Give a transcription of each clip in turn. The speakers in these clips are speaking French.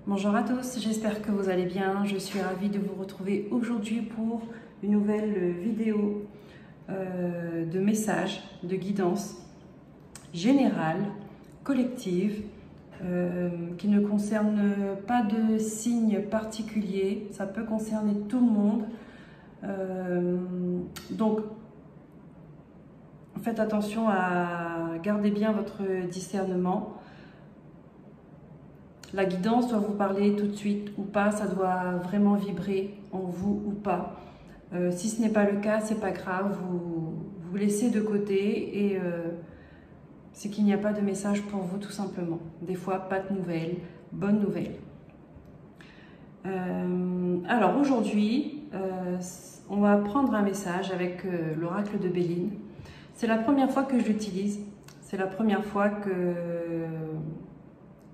Bonjour à tous, j'espère que vous allez bien. Je suis ravie de vous retrouver aujourd'hui pour une nouvelle vidéo de messages, de guidance générale, collective, qui ne concerne pas de signes particuliers. Ça peut concerner tout le monde. Donc, faites attention à garder bien votre discernement. La guidance doit vous parler tout de suite ou pas, ça doit vraiment vibrer en vous ou pas. Si ce n'est pas le cas, c'est pas grave, vous laissez de côté et c'est qu'il n'y a pas de message pour vous tout simplement. Des fois, pas de nouvelles, bonnes nouvelles. Alors aujourd'hui, on va prendre un message avec l'oracle de Béline. C'est la première fois que je l'utilise, c'est la première fois que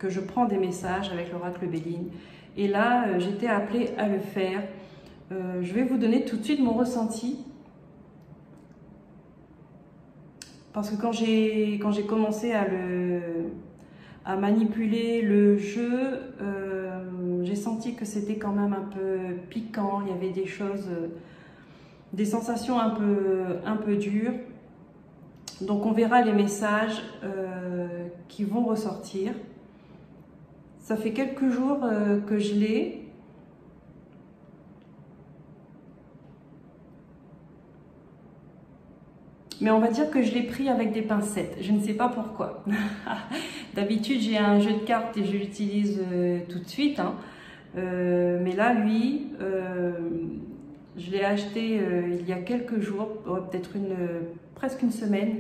je prends des messages avec l'oracle Béline. Et là, j'étais appelée à le faire. Je vais vous donner tout de suite mon ressenti. Parce que quand j'ai commencé à manipuler le jeu, j'ai senti que c'était quand même un peu piquant. Il y avait des choses, des sensations un peu dures. Donc on verra les messages qui vont ressortir. Ça fait quelques jours que je l'ai. Mais on va dire que je l'ai pris avec des pincettes. Je ne sais pas pourquoi. D'habitude, j'ai un jeu de cartes et je l'utilise tout de suite. Hein. Mais là, lui, je l'ai acheté il y a quelques jours, peut-être presque une semaine.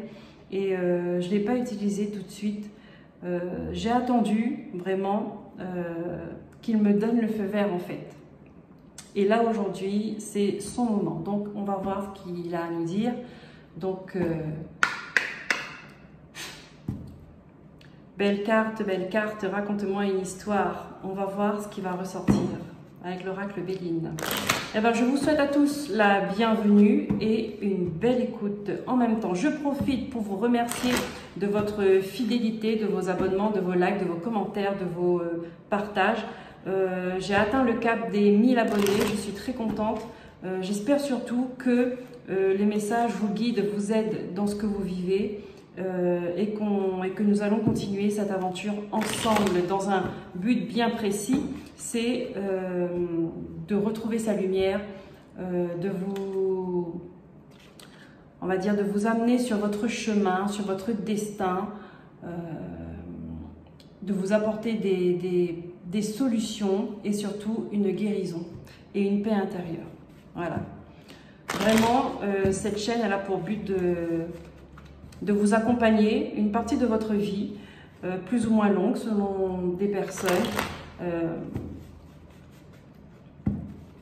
Et je ne l'ai pas utilisé tout de suite. J'ai attendu vraiment qu'il me donne le feu vert en fait. Et là aujourd'hui, c'est son moment. Donc on va voir ce qu'il a à nous dire. Donc belle carte, raconte-moi une histoire. On va voir ce qui va ressortir avec l'oracle Béline. Eh ben, je vous souhaite à tous la bienvenue et une belle écoute en même temps. Je profite pour vous remercier de votre fidélité, de vos abonnements, de vos likes, de vos commentaires, de vos partages. J'ai atteint le cap des 1000 abonnés, je suis très contente. J'espère surtout que les messages vous guident, vous aident dans ce que vous vivez et que nous allons continuer cette aventure ensemble dans un but bien précis. C'est de retrouver sa lumière, de vous amener sur votre chemin, sur votre destin, de vous apporter des solutions et surtout une guérison et une paix intérieure. Voilà. Vraiment, cette chaîne, elle a pour but de vous accompagner une partie de votre vie, plus ou moins longue selon des personnes,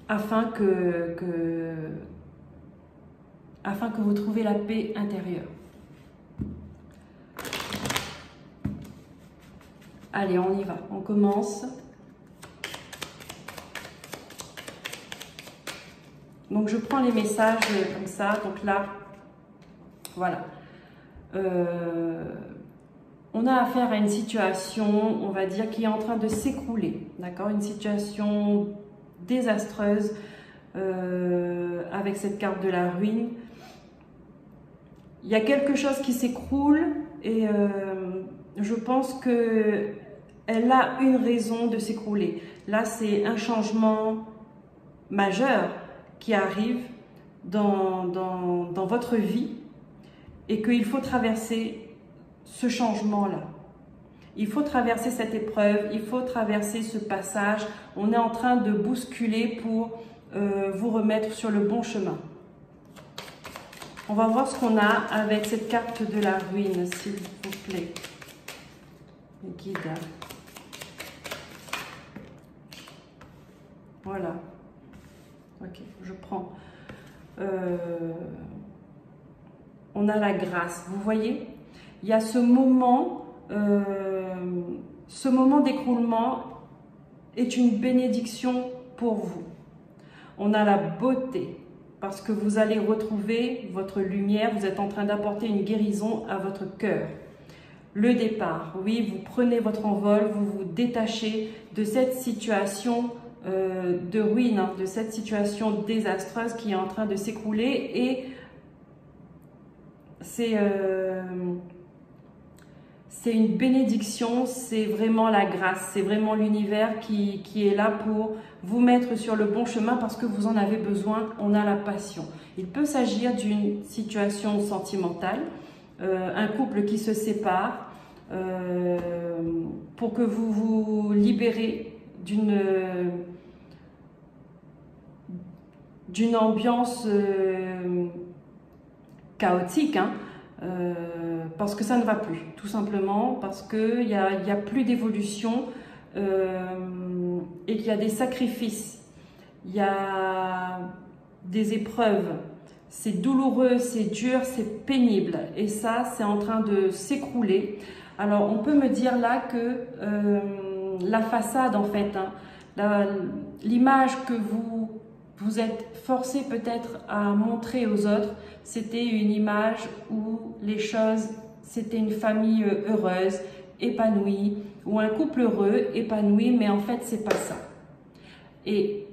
afin que vous trouviez la paix intérieure. Allez, on y va, on commence. Donc je prends les messages comme ça, donc là, voilà. On a affaire à une situation, on va dire, qui est en train de s'écrouler, d'accord? Une situation désastreuse avec cette carte de la ruine. Il y a quelque chose qui s'écroule et je pense que elle a une raison de s'écrouler. Là, c'est un changement majeur qui arrive dans votre vie et qu'il faut traverser ce changement-là. Il faut traverser cette épreuve, il faut traverser ce passage. On est en train de bousculer pour vous remettre sur le bon chemin. On va voir ce qu'on a avec cette carte de la ruine, s'il vous plaît. Guide. Voilà. Ok, je prends. On a la grâce. Vous voyez, il y a ce moment d'écroulement est une bénédiction pour vous. On a la beauté parce que vous allez retrouver votre lumière. Vous êtes en train d'apporter une guérison à votre cœur. le départ. Oui, vous prenez votre envol, vous vous détachez de cette situation de ruine, hein, de cette situation désastreuse qui est en train de s'écrouler, et c'est une bénédiction, c'est vraiment la grâce, c'est vraiment l'univers qui est là pour vous mettre sur le bon chemin parce que vous en avez besoin. On a la passion. Il peut s'agir d'une situation sentimentale, un couple qui se sépare, pour que vous vous libérez d'une ambiance chaotique, hein, parce que ça ne va plus, tout simplement parce qu'il y a plus d'évolution, et qu'il y a des sacrifices, il y a des épreuves, c'est douloureux, c'est dur, c'est pénible, et ça, c'est en train de s'écrouler. Alors, on peut me dire là que la façade, en fait, hein, l'image que vous êtes forcé peut-être à montrer aux autres, c'était une image où les choses, c'était une famille heureuse, épanouie, ou un couple heureux, épanoui, mais en fait, c'est pas ça. Et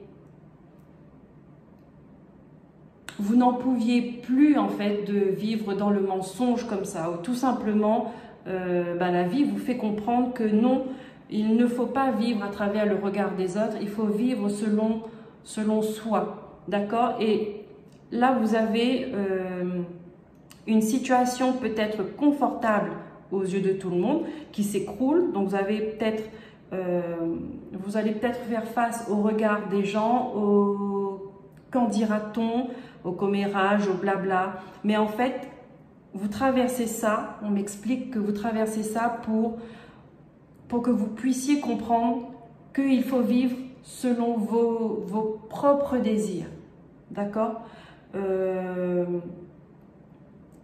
vous n'en pouviez plus, en fait, de vivre dans le mensonge comme ça, ou tout simplement, la vie vous fait comprendre que non, il ne faut pas vivre à travers le regard des autres, il faut vivre selon soi, d'accord? Et là, vous avez une situation peut-être confortable aux yeux de tout le monde qui s'écroule, donc vous allez peut-être faire face au regard des gens, au qu'en dira-t-on, au commérage, au blabla, mais en fait, vous traversez ça, on m'explique que vous traversez ça pour que vous puissiez comprendre qu'il faut vivre selon vos propres désirs. D'accord?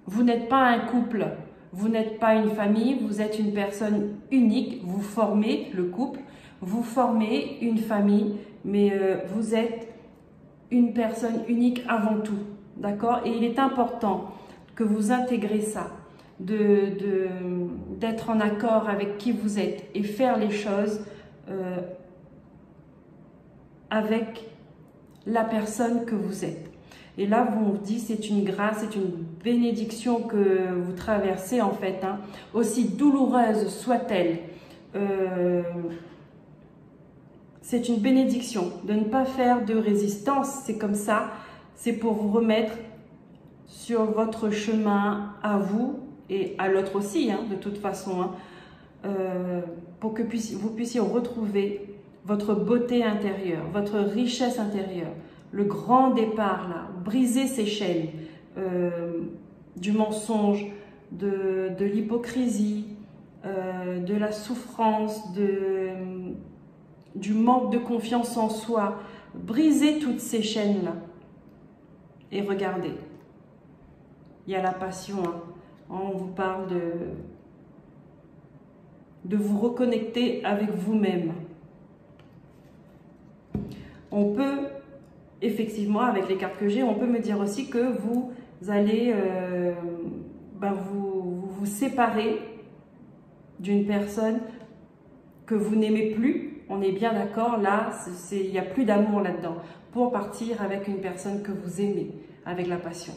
Vous n'êtes pas un couple, vous n'êtes pas une famille, vous êtes une personne unique, vous formez le couple, vous formez une famille, mais vous êtes une personne unique avant tout. D'accord? Et il est important que vous intégrez ça, d'être en accord avec qui vous êtes et faire les choses avec la personne que vous êtes. Et là, on vous dit, c'est une grâce, c'est une bénédiction que vous traversez en fait, hein. Aussi douloureuse soit-elle, c'est une bénédiction de ne pas faire de résistance, c'est comme ça, c'est pour vous remettre sur votre chemin à vous et à l'autre aussi, hein, de toute façon, hein, pour que vous puissiez retrouver votre beauté intérieure, votre richesse intérieure, le grand départ là, briser ces chaînes du mensonge, de l'hypocrisie, de la souffrance, du manque de confiance en soi, briser toutes ces chaînes là et regardez. Il y a la passion, hein. On vous parle de vous reconnecter avec vous-même. On peut, effectivement, avec les cartes que j'ai, on peut me dire aussi que vous allez vous séparer d'une personne que vous n'aimez plus. On est bien d'accord, là, il n'y a plus d'amour là-dedans, pour partir avec une personne que vous aimez, avec la passion.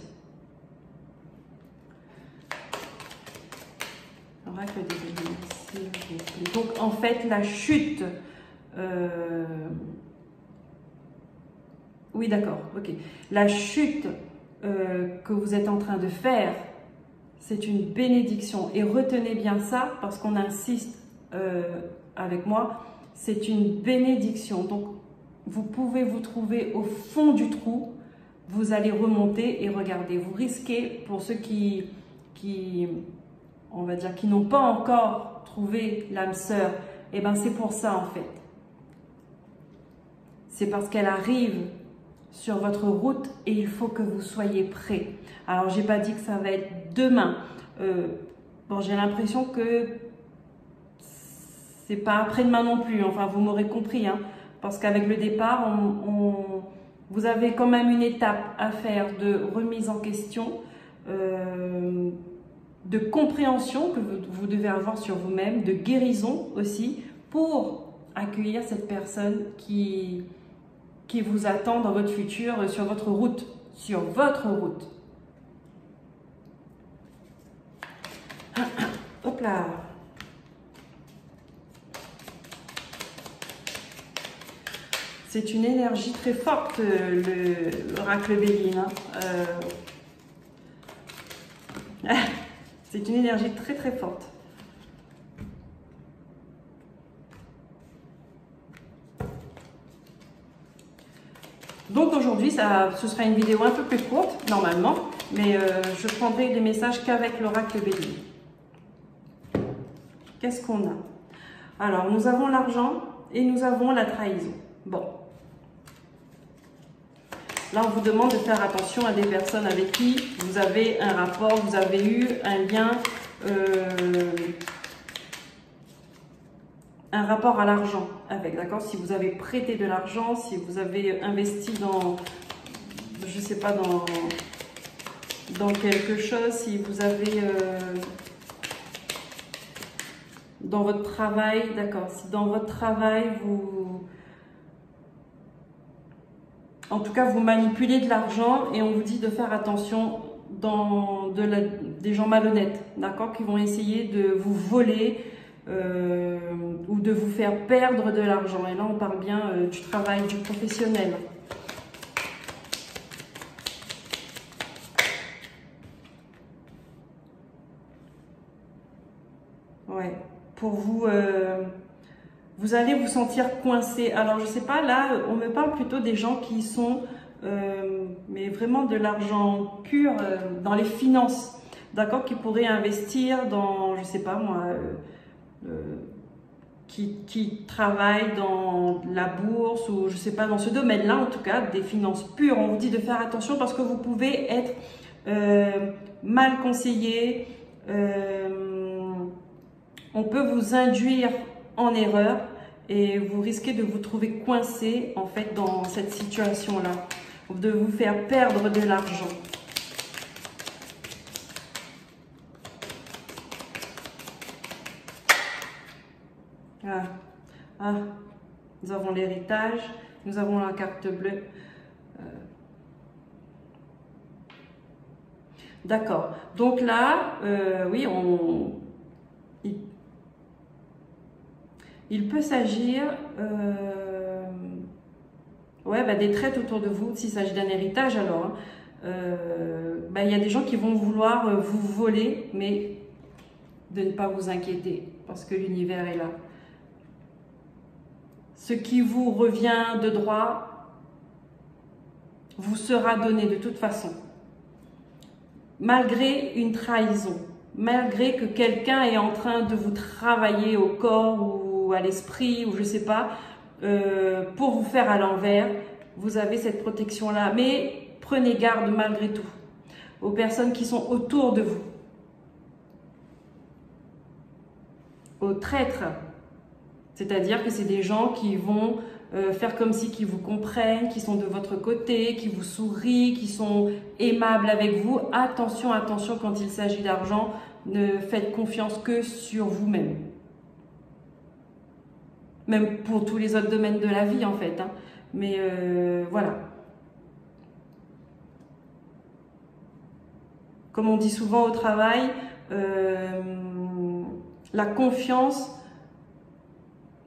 Oracle des éléments, s'il vous plaît. Donc en fait la chute, oui d'accord, ok, la chute que vous êtes en train de faire, c'est une bénédiction, et retenez bien ça parce qu'on insiste avec moi, c'est une bénédiction. Donc vous pouvez vous trouver au fond du trou, vous allez remonter et regardez, vous risquez, pour ceux qui on va dire, qui n'ont pas encore trouvé l'âme sœur, et ben c'est pour ça en fait. C'est parce qu'elle arrive sur votre route et il faut que vous soyez prêts. Alors j'ai pas dit que ça va être demain. Bon, j'ai l'impression que c'est pas après-demain non plus. Enfin, vous m'aurez compris, hein, parce qu'avec le départ, vous avez quand même une étape à faire de remise en question. de compréhension que vous devez avoir sur vous-même, de guérison aussi, pour accueillir cette personne qui vous attend dans votre futur, sur votre route. Sur votre route. Hop là. C'est une énergie très forte, l'oracle Béline. C'est une énergie très très forte. Donc aujourd'hui, ce sera une vidéo un peu plus courte, normalement, mais je prendrai des messages qu'avec l'oracle Béline. Qu'est-ce qu'on a? Alors, nous avons l'argent et nous avons la trahison. Bon. Là, on vous demande de faire attention à des personnes avec qui vous avez un rapport, vous avez eu un lien, un rapport à l'argent avec, d'accord? Si vous avez prêté de l'argent, si vous avez investi dans, je sais pas, dans quelque chose, si vous avez, dans votre travail, d'accord? Si dans votre travail, en tout cas, vous manipulez de l'argent et on vous dit de faire attention des gens malhonnêtes, d'accord, qui vont essayer de vous voler ou de vous faire perdre de l'argent. Et là, on parle bien du travail, du professionnel. Ouais, pour vous... vous allez vous sentir coincé. Alors, je sais pas, là, on me parle plutôt des gens qui sont, mais vraiment de l'argent pur, dans les finances, d'accord, qui pourraient investir dans, je sais pas moi, qui travaillent dans la bourse ou je sais pas, dans ce domaine-là, en tout cas, des finances pures. On vous dit de faire attention parce que vous pouvez être mal conseillé, on peut vous induire en erreur et vous risquez de vous trouver coincé en fait dans cette situation-là, de vous faire perdre de l'argent. Nous avons l'héritage, nous avons la carte bleue. D'accord. Donc là, oui, il peut s'agir des traites autour de vous, s'il s'agit d'un héritage alors. Il y a des gens qui vont vouloir vous voler, mais de ne pas vous inquiéter, parce que l'univers est là. Ce qui vous revient de droit vous sera donné de toute façon. Malgré une trahison, malgré que quelqu'un est en train de vous travailler au corps ou à l'esprit, ou je sais pas, pour vous faire à l'envers, vous avez cette protection-là. Mais prenez garde malgré tout aux personnes qui sont autour de vous, aux traîtres. C'est-à-dire que c'est des gens qui vont faire comme si qu'ils vous comprennent, qui sont de votre côté, qui vous sourient, qui sont aimables avec vous. Attention, attention quand il s'agit d'argent, ne faites confiance que sur vous-même. Même pour tous les autres domaines de la vie en fait. Hein. Mais voilà. Comme on dit souvent au travail, la confiance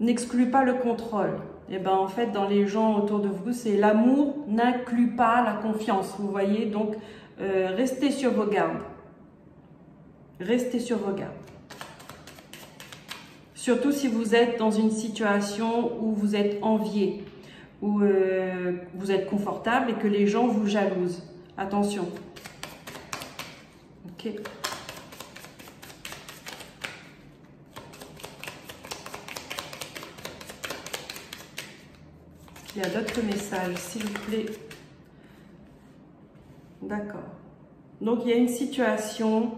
n'exclut pas le contrôle. Et ben en fait, dans les gens autour de vous, c'est l'amour n'inclut pas la confiance. Vous voyez, donc restez sur vos gardes. Restez sur vos gardes. Surtout si vous êtes dans une situation où vous êtes envié, où vous êtes confortable et que les gens vous jalousent. Attention. Ok. Il y a d'autres messages, s'il vous plaît. D'accord. Donc, il y a une situation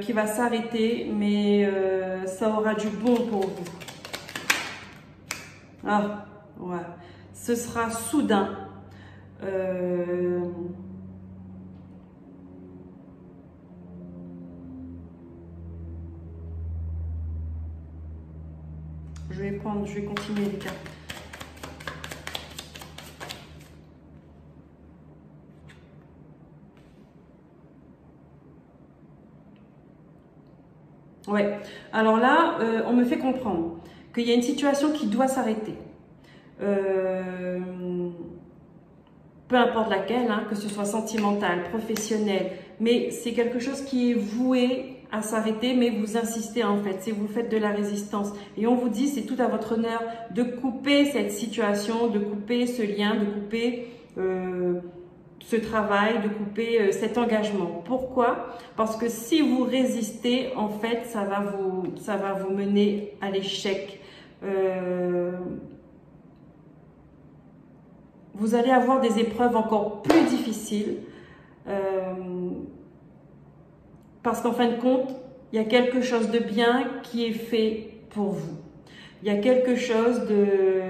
qui va s'arrêter, mais ça aura du bon pour vous. Ah, ouais. Ce sera soudain. Je vais continuer les cartes. Ouais, alors là, on me fait comprendre qu'il y a une situation qui doit s'arrêter. Peu importe laquelle, hein, que ce soit sentimental, professionnel, mais c'est quelque chose qui est voué à s'arrêter, mais vous insistez en fait, c'est vous faites de la résistance. Et on vous dit, c'est tout à votre honneur de couper cette situation, de couper ce lien, de couper ce travail, de couper cet engagement. Pourquoi? Parce que si vous résistez, en fait, ça va vous mener à l'échec. Vous allez avoir des épreuves encore plus difficiles parce qu'en fin de compte, il y a quelque chose de bien qui est fait pour vous. Il y a quelque chose de...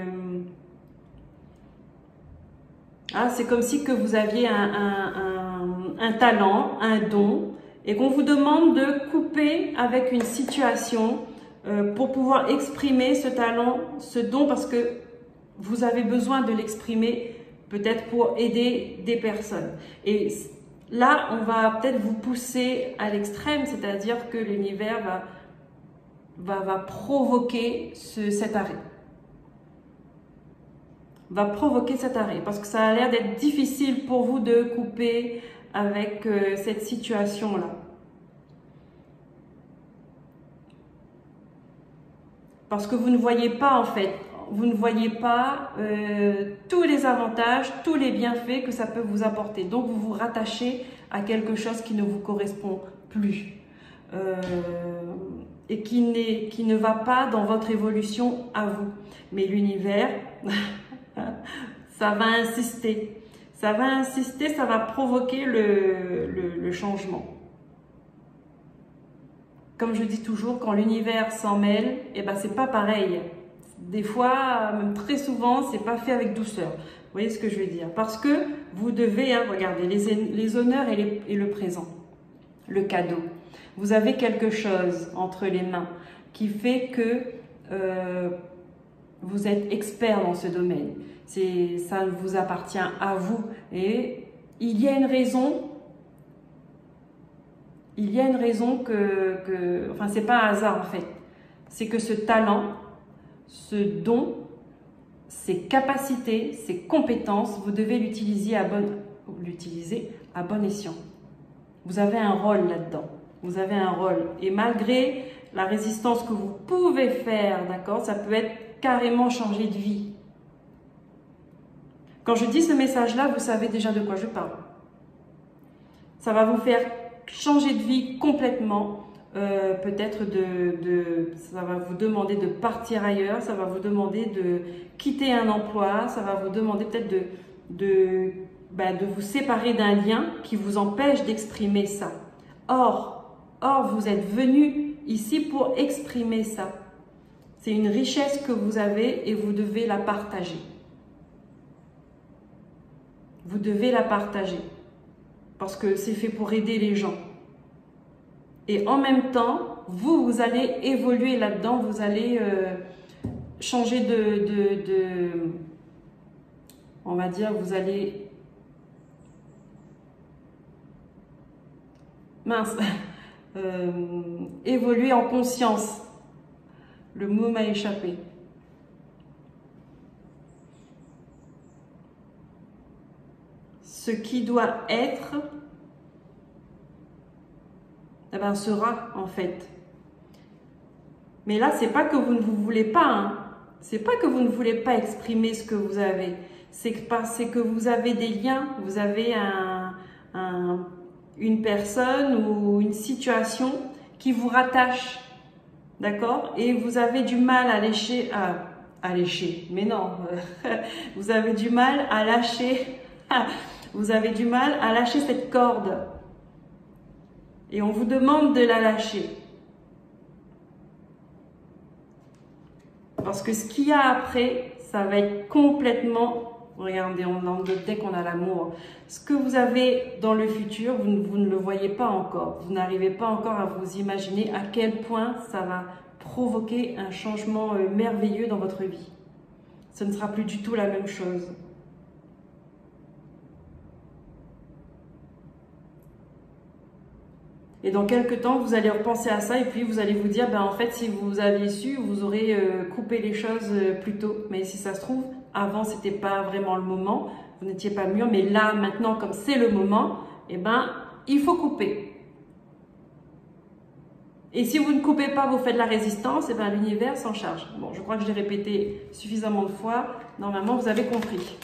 Ah, c'est comme si que vous aviez un talent, un don, et qu'on vous demande de couper avec une situation pour pouvoir exprimer ce talent, ce don, parce que vous avez besoin de l'exprimer peut-être pour aider des personnes. Et là, on va peut-être vous pousser à l'extrême, c'est-à-dire que l'univers va provoquer cet arrêt. Va provoquer cet arrêt parce que ça a l'air d'être difficile pour vous de couper avec cette situation-là. Parce que vous ne voyez pas en fait, vous ne voyez pas tous les avantages, tous les bienfaits que ça peut vous apporter. Donc vous vous rattachez à quelque chose qui ne vous correspond plus et qui ne va pas dans votre évolution à vous. Mais l'univers... ça va insister, ça va provoquer le changement. Comme je dis toujours, quand l'univers s'en mêle, eh ben c'est pas pareil. Des fois, même très souvent, c'est pas fait avec douceur. Vous voyez ce que je veux dire? Parce que vous devez, hein, regardez, les honneurs et le présent, le cadeau. Vous avez quelque chose entre les mains qui fait que vous êtes expert dans ce domaine. Ça vous appartient à vous. Et il y a une raison. Il y a une raison enfin, c'est pas un hasard en fait. C'est que ce talent, ce don, ces capacités, ces compétences, vous devez l'utiliser à bon escient. Vous avez un rôle là-dedans. Vous avez un rôle. Et malgré la résistance que vous pouvez faire, d'accord, ça peut être carrément changer de vie. Quand je dis ce message-là, vous savez déjà de quoi je parle. Ça va vous faire changer de vie complètement. Peut-être ça va vous demander de partir ailleurs, ça va vous demander de quitter un emploi, ça va vous demander peut-être de vous séparer d'un lien qui vous empêche d'exprimer ça. Or, vous êtes venu ici pour exprimer ça. C'est une richesse que vous avez et vous devez la partager. Vous devez la partager parce que c'est fait pour aider les gens. Et en même temps, vous allez évoluer là-dedans, vous allez changer on va dire, vous allez... évoluer en conscience. Le mot m'a échappé. Ce qui doit être, eh ben, sera en fait. Mais là, c'est pas que vous ne vous voulez pas, hein. C'est pas que vous ne voulez pas exprimer ce que vous avez. C'est que vous avez des liens, vous avez une personne ou une situation qui vous rattache. D'accord? Et vous avez du mal à lécher, mais non, vous avez du mal à lâcher, vous avez du mal à lâcher cette corde. Et on vous demande de la lâcher. Parce que ce qu'il y a après, ça va être complètement... Regardez, dès qu'on a l'amour. Ce que vous avez dans le futur, vous ne le voyez pas encore. Vous n'arrivez pas encore à vous imaginer à quel point ça va provoquer un changement merveilleux dans votre vie. Ce ne sera plus du tout la même chose. Et dans quelques temps, vous allez repenser à ça et puis vous allez vous dire, ben en fait, si vous aviez su, vous aurez coupé les choses plus tôt. Mais si ça se trouve, avant, c'était pas vraiment le moment, vous n'étiez pas mûr. Mais là, maintenant, comme c'est le moment, eh ben, il faut couper. Et si vous ne coupez pas, vous faites de la résistance, et ben l'univers s'en charge. Bon, je crois que je l'ai répété suffisamment de fois. Normalement, vous avez compris.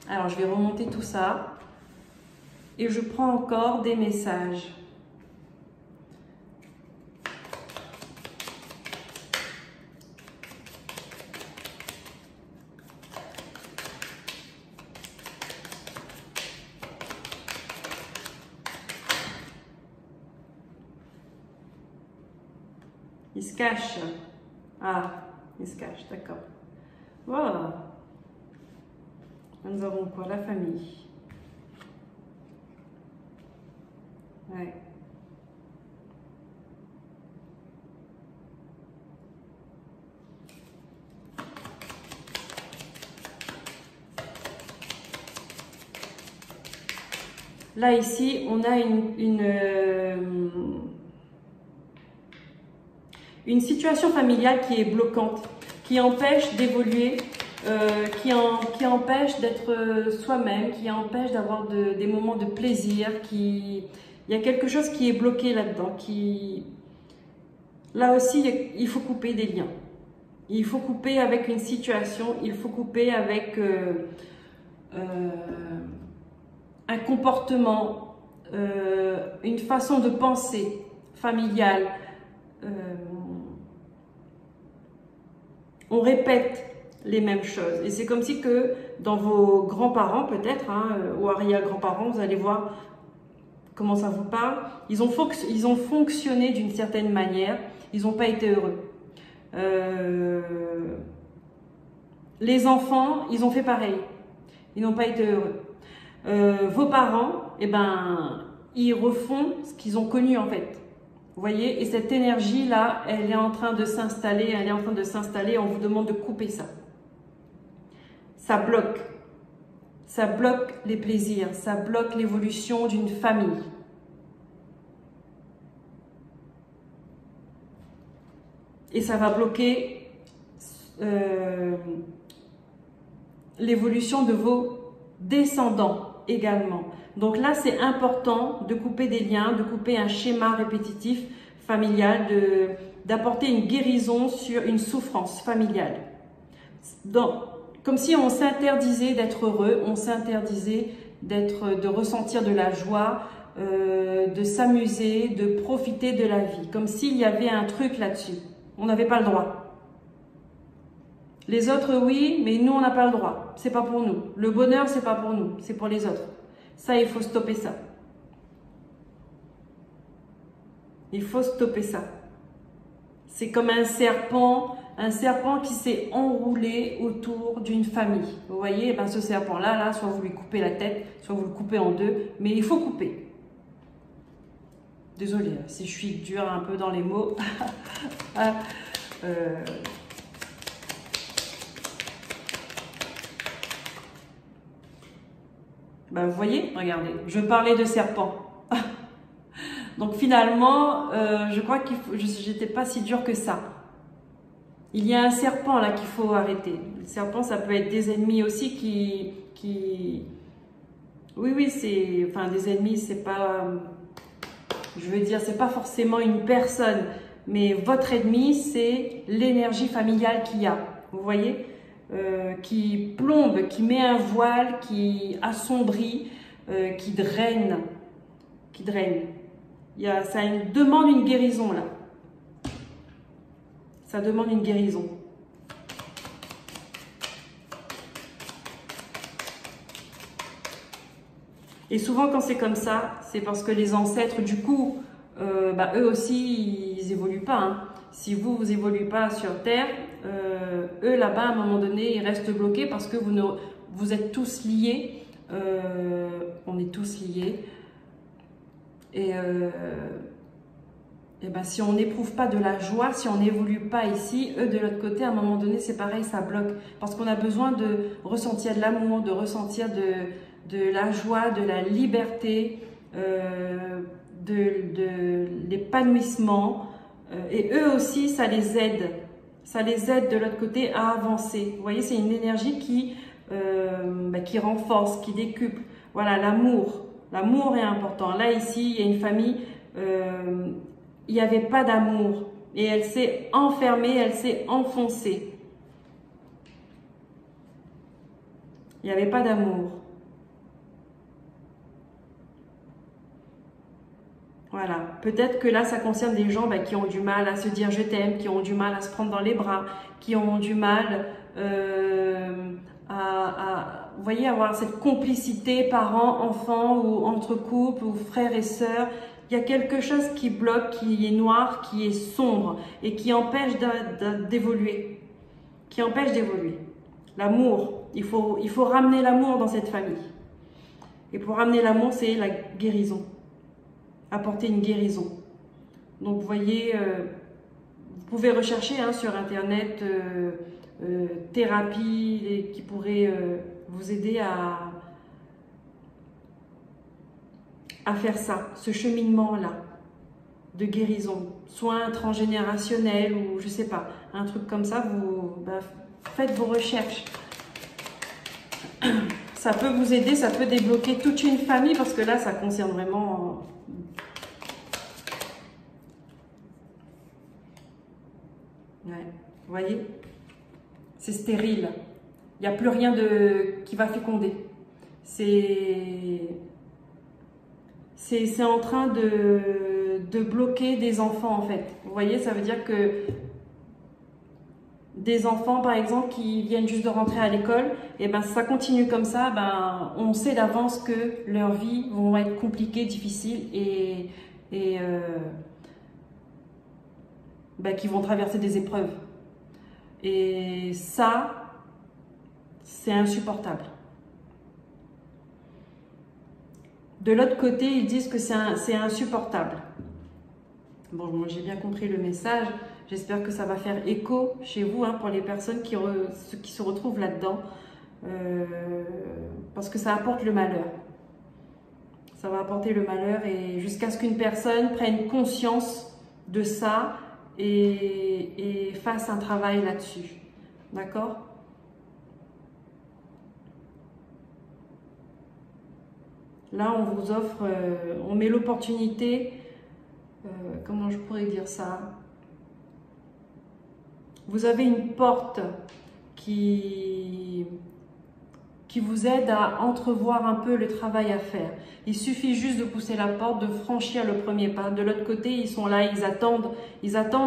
Alors, je vais remonter tout ça. Et je prends encore des messages. Il se cache. Ah, il se cache, d'accord. Voilà. Nous avons quoi? La famille. Ouais. Là, ici, on a une situation familiale qui est bloquante, qui empêche d'évoluer, qui empêche d'être soi-même, qui empêche d'avoir des moments de plaisir, il y a quelque chose qui est bloqué là-dedans, là aussi, il faut couper des liens. Il faut couper avec une situation, il faut couper avec un comportement, une façon de penser familiale. On répète les mêmes choses. Et c'est comme si que dans vos grands-parents peut-être, hein, ou arrière-grands-parents, vous allez voir comment ça vous parle. Ils ont fonctionné d'une certaine manière. Ils n'ont pas été heureux. Les enfants, ils ont fait pareil. Ils n'ont pas été heureux. Vos parents, eh ben, ils refont ce qu'ils ont connu en fait. Vous voyez, et cette énergie-là, elle est en train de s'installer, on vous demande de couper ça. Ça bloque les plaisirs, ça bloque l'évolution d'une famille. Et ça va bloquer l'évolution de vos descendants également. Donc là, c'est important de couper des liens, de couper un schéma répétitif familial, d'apporter une guérison sur une souffrance familiale. Comme si on s'interdisait d'être heureux, on s'interdisait de ressentir de la joie, de s'amuser, de profiter de la vie. Comme s'il y avait un truc là-dessus. On n'avait pas le droit. Les autres, oui, mais nous, on n'a pas le droit. C'est pas pour nous. Le bonheur, c'est pas pour nous, c'est pour les autres. Ça, il faut stopper ça. Il faut stopper ça. C'est comme un serpent qui s'est enroulé autour d'une famille. Vous voyez, eh ben ce serpent-là, soit vous lui coupez la tête, soit vous le coupez en deux, mais il faut couper. Désolée, si je suis dure un peu dans les mots. Ben, vous voyez, regardez, je parlais de serpent. Donc finalement, je crois que j'étais pas si dure que ça. Il y a un serpent là qu'il faut arrêter. Le serpent, ça peut être des ennemis aussi qui... Oui, c'est... Enfin, des ennemis, c'est pas... Je veux dire, c'est pas forcément une personne. Mais votre ennemi, c'est l'énergie familiale qu'il y a. Vous voyez, qui plombe, qui met un voile, qui assombrit, qui draine. Ça demande une guérison là. Ça demande une guérison. Et souvent quand c'est comme ça, c'est parce que les ancêtres, du coup, eux aussi, ils évoluent pas. Hein. Si vous évoluez pas sur Terre, eux là-bas, à un moment donné, ils restent bloqués parce que vous êtes tous liés. On est tous liés. et ben, si on n'éprouve pas de la joie, si on n'évolue pas ici, eux de l'autre côté, à un moment donné, c'est pareil, ça bloque. Parce qu'on a besoin de ressentir de l'amour, de ressentir de la joie, de la liberté, de l'épanouissement. Et eux aussi, ça les aide. Ça les aide de l'autre côté à avancer. Vous voyez, c'est une énergie qui renforce, qui décuple. Voilà, l'amour. L'amour est important. Là, ici, il y a une famille, il n'y avait pas d'amour. Et elle s'est enfermée, elle s'est enfoncée. Il n'y avait pas d'amour. Voilà, peut-être que là, ça concerne des gens qui ont du mal à se dire je t'aime, qui ont du mal à se prendre dans les bras, qui ont du mal vous voyez, avoir cette complicité parents-enfants ou entre couples ou frères et sœurs. Il y a quelque chose qui bloque, qui est noir, qui est sombre et qui empêche d'évoluer. Qui empêche d'évoluer. L'amour, il faut ramener l'amour dans cette famille. Et pour ramener l'amour, c'est la guérison. Apporter une guérison. Donc vous voyez, vous pouvez rechercher sur internet thérapie qui pourrait vous aider à faire ça, ce cheminement-là de guérison, soins transgénérationnels ou je sais pas, un truc comme ça, faites vos recherches. Ça peut vous aider, ça peut débloquer toute une famille parce que là, ça concerne vraiment... Ouais, vous voyez, c'est stérile. Il n'y a plus rien qui va féconder. C'est en train de bloquer des enfants en fait. Vous voyez, ça veut dire que des enfants par exemple qui viennent juste de rentrer à l'école, et ça continue comme ça, on sait d'avance que leurs vies vont être compliquées, difficiles et qui vont traverser des épreuves. Et ça, c'est insupportable. De l'autre côté, ils disent que c'est insupportable. Bon, moi j'ai bien compris le message. J'espère que ça va faire écho chez vous, pour les personnes qui se retrouvent là-dedans. Parce que ça apporte le malheur. Ça va apporter le malheur et jusqu'à ce qu'une personne prenne conscience de ça et fasse un travail là-dessus. D'accord ? Là, on vous offre, on met l'opportunité, comment je pourrais dire ça ? Vous avez une porte qui vous aide à entrevoir un peu le travail à faire. Il suffit juste de pousser la porte, de franchir le premier pas. De l'autre côté, ils sont là, ils attendent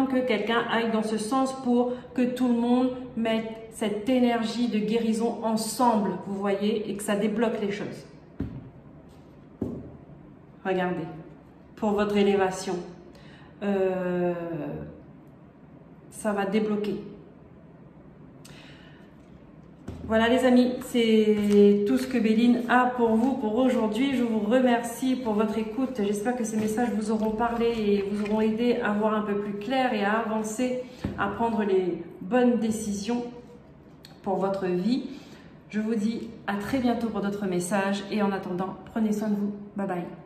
que quelqu'un aille dans ce sens pour que tout le monde mette cette énergie de guérison ensemble, vous voyez, et que ça débloque les choses. Regardez, pour votre élévation, ça va débloquer. Voilà les amis, c'est tout ce que Béline a pour vous pour aujourd'hui. Je vous remercie pour votre écoute. J'espère que ces messages vous auront parlé et vous auront aidé à voir un peu plus clair et à avancer, à prendre les bonnes décisions pour votre vie. Je vous dis à très bientôt pour d'autres messages et en attendant, prenez soin de vous. Bye bye.